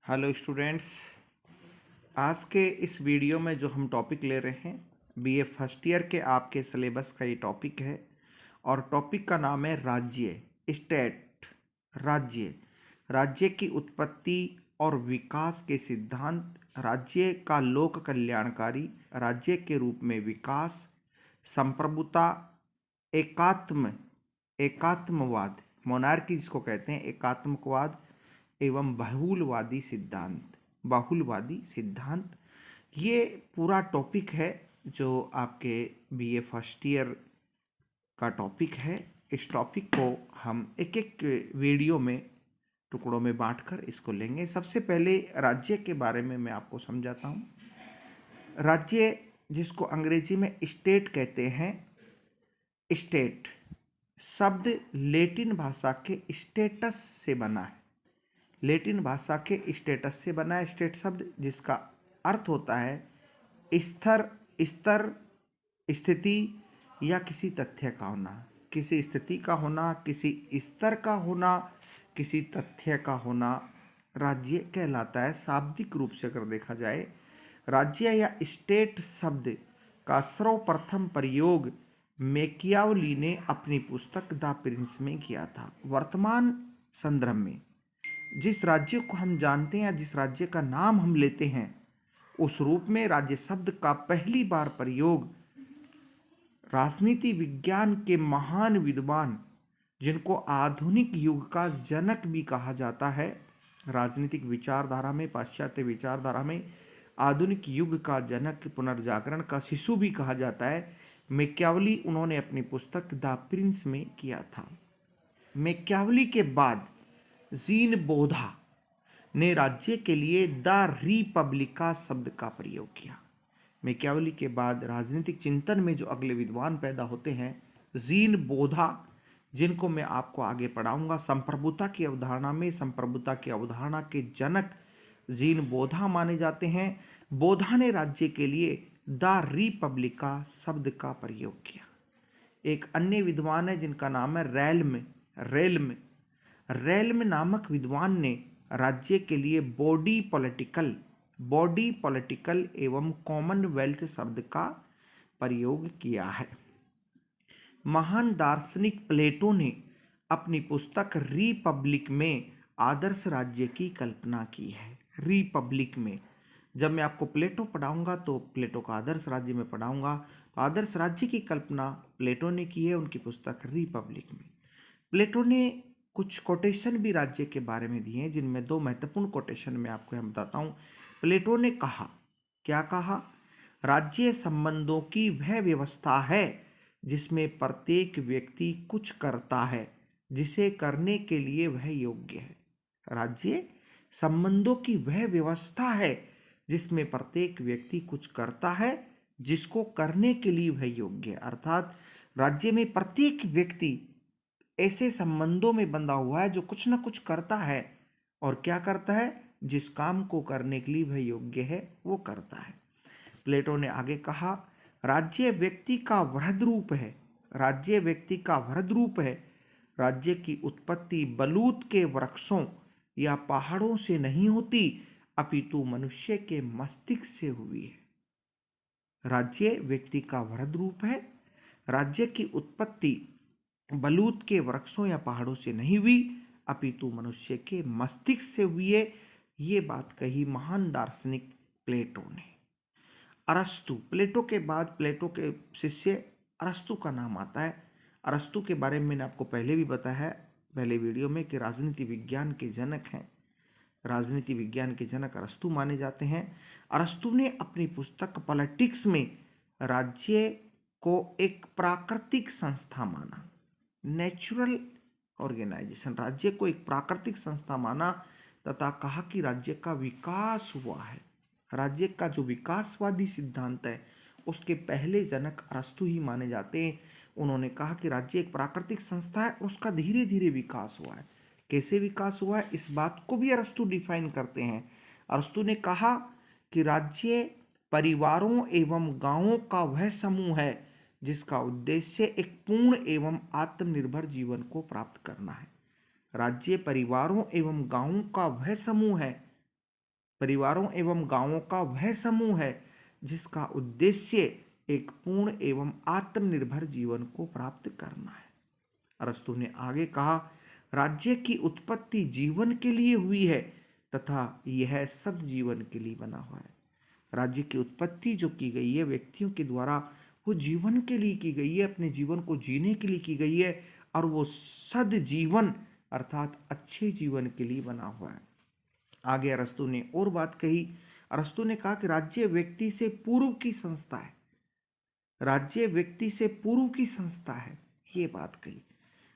Hello students. आज के इस वीडियो में जो हम टॉपिक ले रहे हैं बीए फर्स्ट ईयर के आपके सिलेबस का ये टॉपिक है और टॉपिक का नाम है राज्य, स्टेट। राज्य, राज्य की उत्पत्ति और विकास के सिद्धांत, राज्य का लोक कल्याणकारी, राज्य के रूप में विकास, संप्रभुता, एकात्म एकात्मवाद, मोनार्की जिसको कहते हैं, एकात्मकवाद एवं बहुलवादी सिद्धांत। ये पूरा टॉपिक है जो आपके बीए फर्स्ट ईयर का टॉपिक है। इस टॉपिक को हम एक एक वीडियो में टुकड़ों में बांटकर इसको लेंगे। सबसे पहले राज्य के बारे में मैं आपको समझाता हूँ। राज्य जिसको अंग्रेजी में स्टेट कहते हैं। स्टेट शब्द लैटिन भाषा के स्टेटस से बना है। लैटिन भाषा के स्टेटस से बना है। स्टेट शब्द जिसका अर्थ होता है स्तर, स्तर, स्थिति या किसी तथ्य का होना, किसी स्थिति का होना, किसी स्तर का होना, किसी तथ्य का होना राज्य कहलाता है। शाब्दिक रूप से अगर देखा जाए, राज्य या स्टेट शब्द का सर्वप्रथम प्रयोग मैकियावली ने अपनी पुस्तक द प्रिंस में किया था। वर्तमान संदर्भ में जिस राज्य को हम जानते हैं, जिस राज्य का नाम हम लेते हैं, उस रूप में राज्य शब्द का पहली बार प्रयोग राजनीति विज्ञान के महान विद्वान, जिनको आधुनिक युग का जनक भी कहा जाता है, राजनीतिक विचारधारा में, पाश्चात्य विचारधारा में आधुनिक युग का जनक, पुनर्जागरण का शिशु भी कहा जाता है, मैकियावली, उन्होंने अपनी पुस्तक द प्रिंस में किया था। मैकियावली के बाद जीन बोधा ने राज्य के लिए द रिपब्लिका शब्द का प्रयोग किया। मैकियावली के बाद राजनीतिक चिंतन में जो अगले विद्वान पैदा होते हैं, जीन बोधा, जिनको मैं आपको आगे पढ़ाऊंगा। संप्रभुता की अवधारणा में, संप्रभुता की अवधारणा के जनक जीन बोधा माने जाते हैं। बोधा ने राज्य के लिए द रिपब्लिका शब्द का प्रयोग किया। एक अन्य विद्वान है जिनका नाम है रेल्म नामक विद्वान ने राज्य के लिए बॉडी पॉलिटिकल एवं कॉमनवेल्थ शब्द का प्रयोग किया है। महान दार्शनिक प्लेटो ने अपनी पुस्तक रिपब्लिक में आदर्श राज्य की कल्पना की है। रिपब्लिक में जब मैं आपको प्लेटो पढ़ाऊंगा तो प्लेटो का आदर्श राज्य में पढ़ाऊंगा, तो आदर्श राज्य की कल्पना प्लेटो ने की है उनकी पुस्तक रिपब्लिक में। प्लेटो ने कुछ कोटेशन भी राज्य के बारे में दिए हैं, जिनमें दो महत्वपूर्ण कोटेशन मैं आपको यहाँ बताता हूँ। प्लेटो ने कहा, क्या कहा? राज्य संबंधों की वह व्यवस्था है जिसमें प्रत्येक व्यक्ति कुछ करता है जिसे करने के लिए वह योग्य है। राज्य संबंधों की वह व्यवस्था है जिसमें प्रत्येक व्यक्ति कुछ करता है जिसको करने के लिए वह योग्य है। अर्थात राज्य में प्रत्येक व्यक्ति ऐसे संबंधों में बंधा हुआ है जो कुछ ना कुछ करता है, और क्या करता है? जिस काम को करने के लिए वह योग्य है वो करता है। प्लेटो ने आगे कहा, राज्य व्यक्ति का वृहद रूप है। राज्य व्यक्ति का वृहद रूप है। राज्य की उत्पत्ति बलूत के वृक्षों या पहाड़ों से नहीं होती, अपितु मनुष्य के मस्तिष्क से हुई है। राज्य व्यक्ति का वृहद रूप है। राज्य की उत्पत्ति बलूत के वृक्षों या पहाड़ों से नहीं हुई, अपितु मनुष्य के मस्तिष्क से हुई है। ये बात कही महान दार्शनिक प्लेटो ने। अरस्तु, प्लेटो के बाद प्लेटो के शिष्य अरस्तु का नाम आता है। अरस्तु के बारे में मैंने आपको पहले भी बताया है, पहले वीडियो में, कि राजनीति विज्ञान के जनक हैं। राजनीति विज्ञान के जनक अरस्तु माने जाते हैं। अरस्तु ने अपनी पुस्तक पॉलिटिक्स में राज्य को एक प्राकृतिक संस्था माना, नेचुरल ऑर्गेनाइजेशन, राज्य को एक प्राकृतिक संस्था माना, तथा कहा कि राज्य का विकास हुआ है। राज्य का जो विकासवादी सिद्धांत है उसके पहले जनक अरस्तु ही माने जाते हैं। उन्होंने कहा कि राज्य एक प्राकृतिक संस्था है, उसका धीरे धीरे विकास हुआ है। कैसे विकास हुआ है, इस बात को भी अरस्तु डिफाइन करते हैं। अरस्तु ने कहा कि राज्य परिवारों एवं गांवों का वह समूह है जिसका उद्देश्य एक पूर्ण एवं आत्मनिर्भर जीवन को प्राप्त करना है। राज्य परिवारों एवं गांवों का वह समूह है परिवारों एवं गांवों का वह समूह है जिसका उद्देश्य एक पूर्ण एवं आत्मनिर्भर जीवन को प्राप्त करना है। अरस्तु ने आगे कहा, राज्य की उत्पत्ति जीवन के लिए हुई है तथा यह सद्जीवन के लिए बना हुआ है। राज्य की उत्पत्ति जो की गई है व्यक्तियों के द्वारा, वो जीवन के लिए की गई है, अपने जीवन को जीने के लिए की गई है, और वो सद्जीवन अर्थात अच्छे जीवन के लिए बना हुआ है। आगे अरस्तु ने और बात कही। अरस्तु ने कहा कि राज्य व्यक्ति से पूर्व की संस्था है, राज्य व्यक्ति से पूर्व की संस्था है, ये बात कही।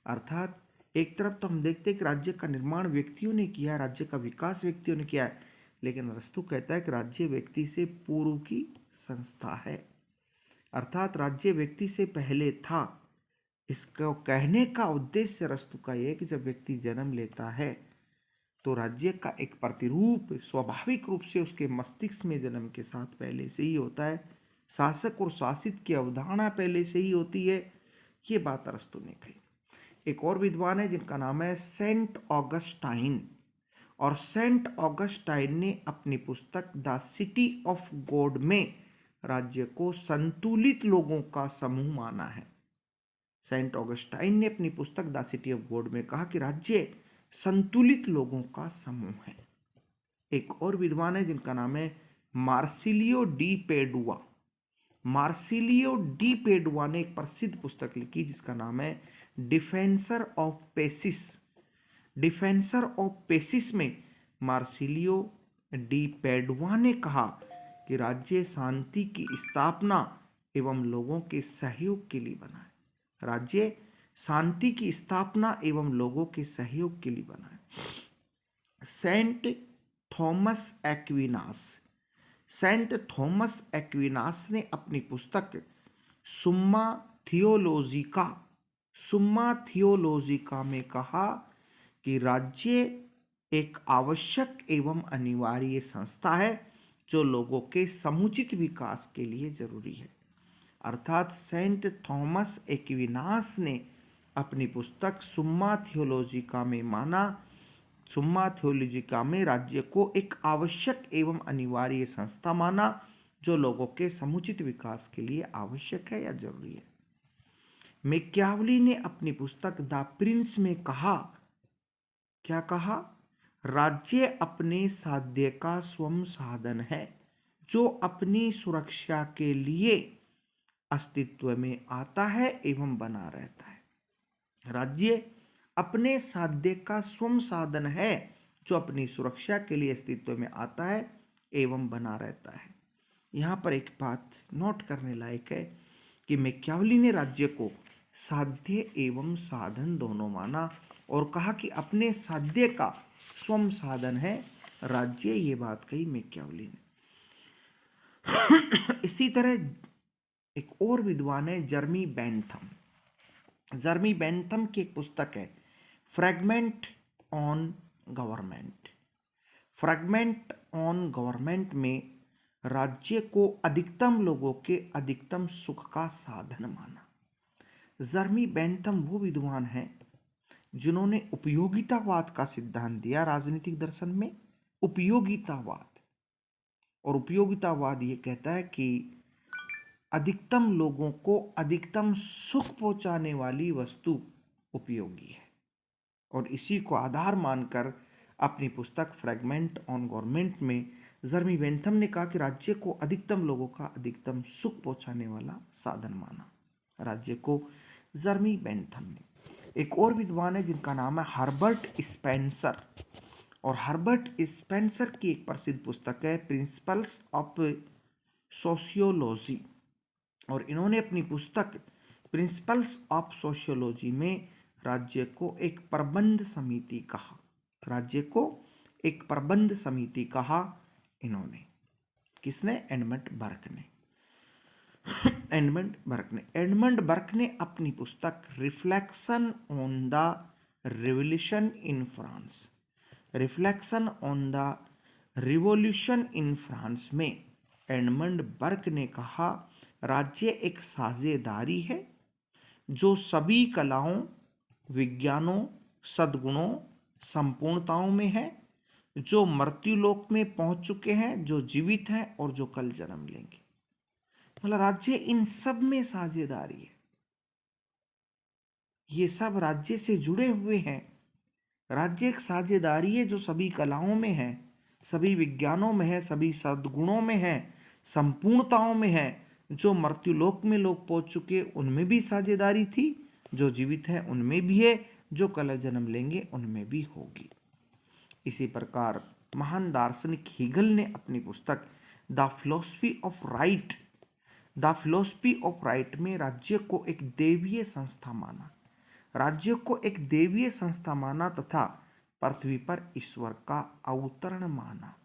अर्थात एक तरफ तो हम देखते हैं कि राज्य का निर्माण व्यक्तियों ने किया है, राज्य का विकास व्यक्तियों ने किया है, लेकिन अरस्तु कहता है कि राज्य व्यक्ति से पूर्व की संस्था है, अर्थात राज्य व्यक्ति से पहले था। इसको कहने का उद्देश्य अरस्तु का यह है कि जब व्यक्ति जन्म लेता है तो राज्य का एक प्रतिरूप स्वाभाविक रूप से उसके मस्तिष्क में जन्म के साथ पहले से ही होता है, शासक और शासित की अवधारणा पहले से ही होती है। ये बात अरस्तु ने कही। एक और विद्वान है जिनका नाम है सेंट ऑगस्टाइन, और सेंट ऑगस्टाइन ने अपनी पुस्तक द सिटी ऑफ गॉड में राज्य को संतुलित लोगों का समूह माना है। सेंट ऑगस्टाइन ने अपनी पुस्तक द सिटी ऑफ गॉड में कहा कि राज्य संतुलित लोगों का समूह है। एक और विद्वान है जिनका नाम है मार्सिलियो डी पेडुआ। मार्सिलियो डी पेडुआ ने एक प्रसिद्ध पुस्तक लिखी जिसका नाम है डिफेंसर ऑफ पेसिस। डिफेंसर ऑफ पेसिस में मार्सिलियो डी पेडुआ ने कहा कि राज्य शांति की स्थापना एवं लोगों के सहयोग के लिए बना है। राज्य शांति की स्थापना एवं लोगों के सहयोग के लिए बना है। Saint Thomas Aquinas, Saint Thomas Aquinas ने अपनी पुस्तक सुम्मा थियोलॉजिका, सुम्मा थियोलॉजिका में कहा कि राज्य एक आवश्यक एवं अनिवार्य संस्था है जो लोगों के समुचित विकास के लिए जरूरी है। अर्थात सेंट थॉमस एक्विनास ने अपनी पुस्तक सुम्मा थियोलॉजिका में माना, सुम्मा थियोलॉजिका में राज्य को एक आवश्यक एवं अनिवार्य संस्था माना जो लोगों के समुचित विकास के लिए आवश्यक है या जरूरी है। मैकियावेली ने अपनी पुस्तक द प्रिंस में कहा, क्या कहा? राज्य अपने साध्य का स्वयं साधन है जो अपनी सुरक्षा के लिए अस्तित्व में आता है एवं बना रहता है। राज्य अपने साध्य का स्वयं साधन है जो अपनी सुरक्षा के लिए अस्तित्व में आता है एवं बना रहता है। यहाँ पर एक बात नोट करने लायक है कि मैकियावेली ने राज्य को साध्य एवं साधन दोनों माना और कहा कि अपने साध्य का स्वयं साधन है राज्य, ये बात कही मैकियावेली ने। इसी तरह एक और विद्वान है जर्मी बेंथम। जर्मी बेंथम की एक पुस्तक है fragment on government. Fragment on government में राज्य को अधिकतम लोगों के अधिकतम सुख का साधन माना। जर्मी बेंथम वो विद्वान हैं जिन्होंने उपयोगितावाद का सिद्धांत दिया राजनीतिक दर्शन में। उपयोगितावाद, और उपयोगितावाद ये कहता है कि अधिकतम लोगों को अधिकतम सुख पहुंचाने वाली वस्तु उपयोगी है, और इसी को आधार मानकर अपनी पुस्तक फ्रैगमेंट ऑन गवर्नमेंट में जर्मी बेंथम ने कहा कि राज्य को अधिकतम लोगों का अधिकतम सुख पहुंचाने वाला साधन माना, राज्य को जर्मी बेंथम ने। एक और विद्वान है जिनका नाम है हर्बर्ट स्पेंसर, और हर्बर्ट स्पेंसर की एक प्रसिद्ध पुस्तक है प्रिंसिपल्स ऑफ सोशियोलॉजी, और इन्होंने अपनी पुस्तक प्रिंसिपल्स ऑफ सोशियोलॉजी में राज्य को एक प्रबंध समिति कहा। राज्य को एक प्रबंध समिति कहा इन्होंने। किसने? एडमंड बर्क ने। एडमंड बर्क ने अपनी पुस्तक reflection on the revolution in France, reflection on the revolution in France में एडमंड बर्क ने कहा राज्य एक साझेदारी है जो सभी कलाओं, विज्ञानों, सद्गुणों, संपूर्णताओं में है, जो मृत्युलोक में पहुंच चुके हैं, जो जीवित हैं और जो कल जन्म लेंगे। मतलब राज्य इन सब में साझेदारी है, ये सब राज्य से जुड़े हुए हैं। राज्य एक साझेदारी है जो सभी कलाओं में है, सभी विज्ञानों में है, सभी सद्गुणों में है, संपूर्णताओं में है। जो मृत्युलोक में लोग पहुंच चुके उनमें भी साझेदारी थी, जो जीवित हैं उनमें भी है, जो कल जन्म लेंगे उनमें भी होगी। इसी प्रकार महान दार्शनिक हीगल ने अपनी पुस्तक द फिलोसफी ऑफ राइट में राज्य को एक देवीय संस्था माना, राज्य को एक देवीय संस्था माना तथा पृथ्वी पर ईश्वर का अवतरण माना।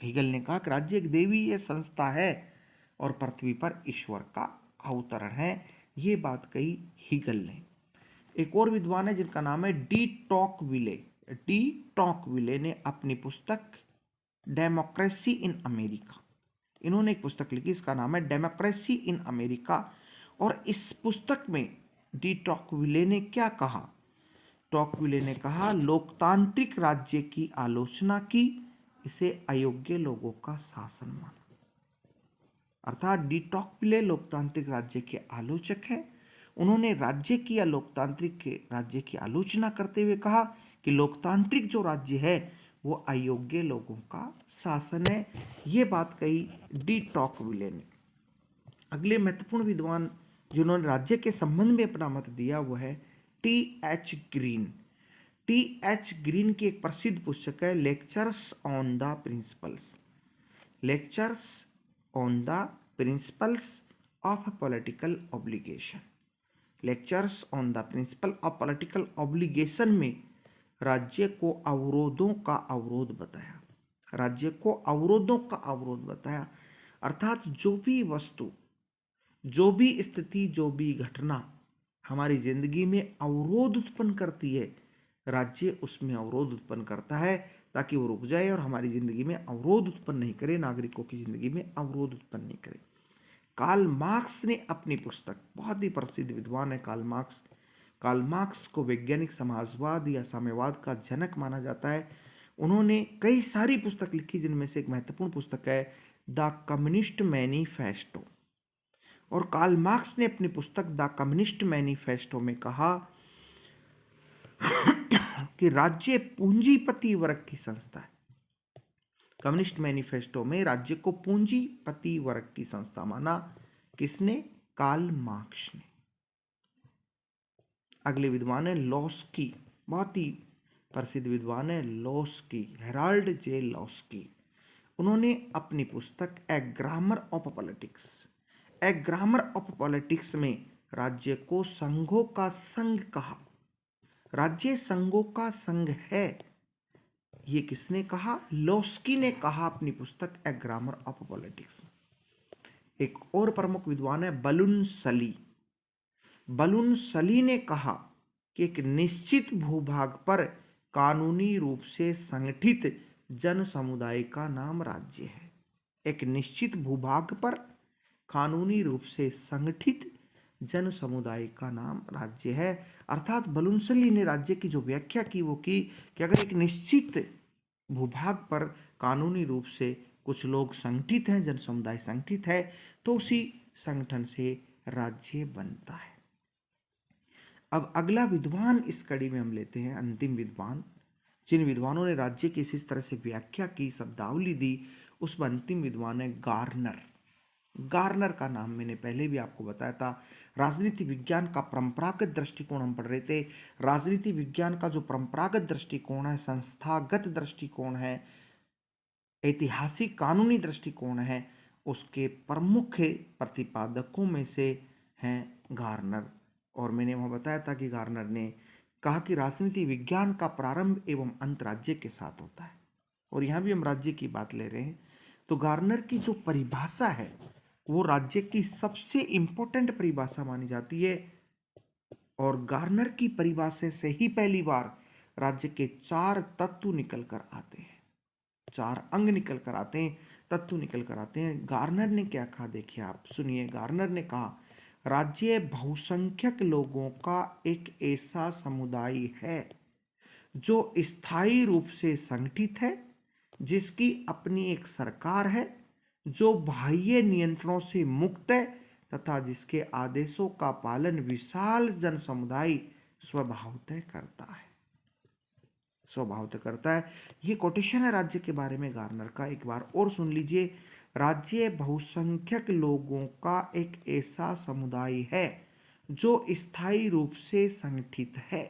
हीगल ने कहा कि राज्य एक देवीय संस्था है और पृथ्वी पर ईश्वर का अवतरण है। ये बात कही हीगल ने। एक और विद्वान है जिनका नाम है डी टॉकविले ने अपनी पुस्तक डेमोक्रेसी इन अमेरिका, इन्होंने एक पुस्तक लिखी, इसका नाम है डेमोक्रेसी इन अमेरिका। और इस पुस्तक में डी टॉकविले ने क्या कहा? टॉकविले ने कहा, लोकतांत्रिक राज्य की आलोचना की, इसे अयोग्य लोगों का शासन माना। अर्थात डी टॉकविले लोकतांत्रिक राज्य के आलोचक हैं। उन्होंने राज्य की या लोकतांत्रिक के राज्य की आलोचना करते हुए कहा कि लोकतांत्रिक जो राज्य है वो अयोग्य लोगों का शासन है। ये बात कही डी टॉकविले ने। अगले महत्वपूर्ण विद्वान जिन्होंने राज्य के संबंध में अपना मत दिया वो है T H green. T H green की एक प्रसिद्ध पुस्तक है lectures on the principles of political obligation. Lectures on the principle of political obligation में राज्य को अवरोधों का अवरोध बताया, राज्य को अवरोधों का अवरोध बताया। अर्थात जो भी वस्तु, जो भी स्थिति, जो भी घटना हमारी जिंदगी में अवरोध उत्पन्न करती है, राज्य उसमें अवरोध उत्पन्न करता है ताकि वो रुक जाए और हमारी जिंदगी में अवरोध उत्पन्न नहीं करे, नागरिकों की जिंदगी में अवरोध उत्पन्न नहीं करे। कार्ल मार्क्स ने अपनी पुस्तक, बहुत ही प्रसिद्ध विद्वान है कार्ल मार्क्स को वैज्ञानिक समाजवाद या साम्यवाद का जनक माना जाता है। उन्होंने कई सारी पुस्तक लिखी जिनमें से एक महत्वपूर्ण पुस्तक है द कम्युनिस्ट मैनिफेस्टो। और कार्ल मार्क्स ने अपनी पुस्तक द कम्युनिस्ट मैनिफेस्टो में कहा कि राज्य पूंजीपति वर्ग की संस्था है। कम्युनिस्ट मैनिफेस्टो में राज्य को पूंजीपति वर्ग की संस्था माना। किसने? कार्ल मार्क्स ने। अगले विद्वान है लॉस्की, बहुत ही प्रसिद्ध विद्वान है लॉस्की, हेराल्ड जे लॉस्की। उन्होंने अपनी पुस्तक ए ग्रामर ऑफ पॉलिटिक्स में राज्य को संघों का संघ कहा। राज्य संघों का संघ है, ये किसने कहा? लॉस्की ने कहा अपनी पुस्तक ए ग्रामर ऑफ पॉलिटिक्स में। एक और प्रमुख विद्वान है बलून सली ने कहा कि एक निश्चित भूभाग पर कानूनी रूप से संगठित जन समुदाय का नाम राज्य है। एक निश्चित भूभाग पर कानूनी रूप से संगठित जन समुदाय का नाम राज्य है। अर्थात बलूनसली ने राज्य की जो व्याख्या की वो की कि अगर एक निश्चित भूभाग पर कानूनी रूप से कुछ लोग संगठित हैं, जन समुदाय संगठित है, तो उसी संगठन से राज्य बनता है। अब अगला विद्वान इस कड़ी में हम लेते हैं अंतिम विद्वान, जिन विद्वानों ने राज्य की इस तरह से व्याख्या की, शब्दावली दी, उसमें अंतिम विद्वान है गार्नर का नाम मैंने पहले भी आपको बताया था। राजनीति विज्ञान का परंपरागत दृष्टिकोण हम पढ़ रहे थे। राजनीति विज्ञान का जो परंपरागत दृष्टिकोण है, संस्थागत दृष्टिकोण है, ऐतिहासिक कानूनी दृष्टिकोण है, उसके प्रमुख प्रतिपादकों में से हैं गार्नर। और मैंने वहाँ बताया था कि गार्नर ने कहा कि राजनीति विज्ञान का प्रारंभ एवं अंत राज्य के साथ होता है, और यहाँ भी हम राज्य की बात ले रहे हैं। तो गार्नर की जो परिभाषा है वो राज्य की सबसे इंपॉर्टेंट परिभाषा मानी जाती है, और गार्नर की परिभाषा से ही पहली बार राज्य के 4 तत्व निकल कर आते हैं, 4 अंग निकल कर आते हैं, तत्व निकल कर आते हैं। गार्नर ने क्या कहा, देखिए आप सुनिए। गार्नर ने कहा, राज्य बहुसंख्यक लोगों का एक ऐसा समुदाय है जो स्थायी रूप से संगठित है, जिसकी अपनी एक सरकार है, जो बाह्य नियंत्रणों से मुक्त है तथा जिसके आदेशों का पालन विशाल जन समुदाय स्वभावतः करता है। स्वभावतः करता है। ये कोटेशन है राज्य के बारे में गार्नर का। एक बार और सुन लीजिए। राज्य बहुसंख्यक लोगों का एक ऐसा समुदाय है जो स्थायी रूप से संगठित है,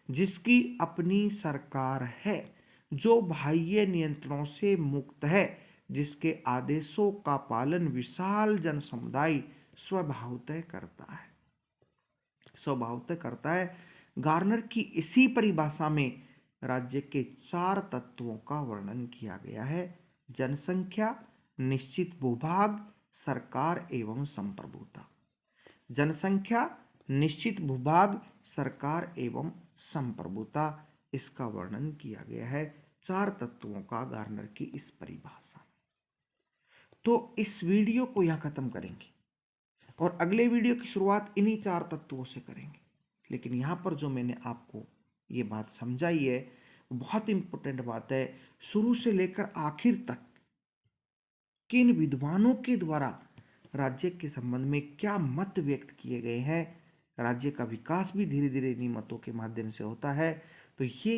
जिसकी अपनी सरकार है, जो बाह्य नियंत्रणों से मुक्त है, जिसके आदेशों का पालन विशाल जन समुदाय स्वभावतः करता है। स्वभावतः करता है। गार्नर की इसी परिभाषा में राज्य के 4 तत्वों का वर्णन किया गया है: जनसंख्या, निश्चित भूभाग, सरकार एवं संप्रभुता। जनसंख्या, निश्चित भूभाग, सरकार एवं संप्रभुता, इसका वर्णन किया गया है 4 तत्वों का गार्नर की इस परिभाषा में। तो इस वीडियो को यहां खत्म करेंगे और अगले वीडियो की शुरुआत इन्हीं 4 तत्वों से करेंगे। लेकिन यहां पर जो मैंने आपको ये बात समझाई है, बहुत इंपॉर्टेंट बात है। शुरू से लेकर आखिर तक किन विद्वानों के द्वारा राज्य के संबंध में क्या मत व्यक्त किए गए हैं, राज्य का विकास भी धीरे धीरे इन्हीं मतों के माध्यम से होता है। तो ये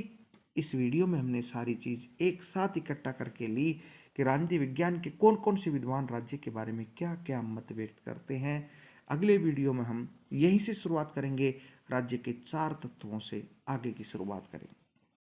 इस वीडियो में हमने सारी चीज एक साथ इकट्ठा करके ली कि राजनीति विज्ञान के कौन कौन से विद्वान राज्य के बारे में क्या क्या मत व्यक्त करते हैं। अगले वीडियो में हम यहीं से शुरुआत करेंगे, राज्य के 4 तत्वों से आगे की शुरुआत करेंगे।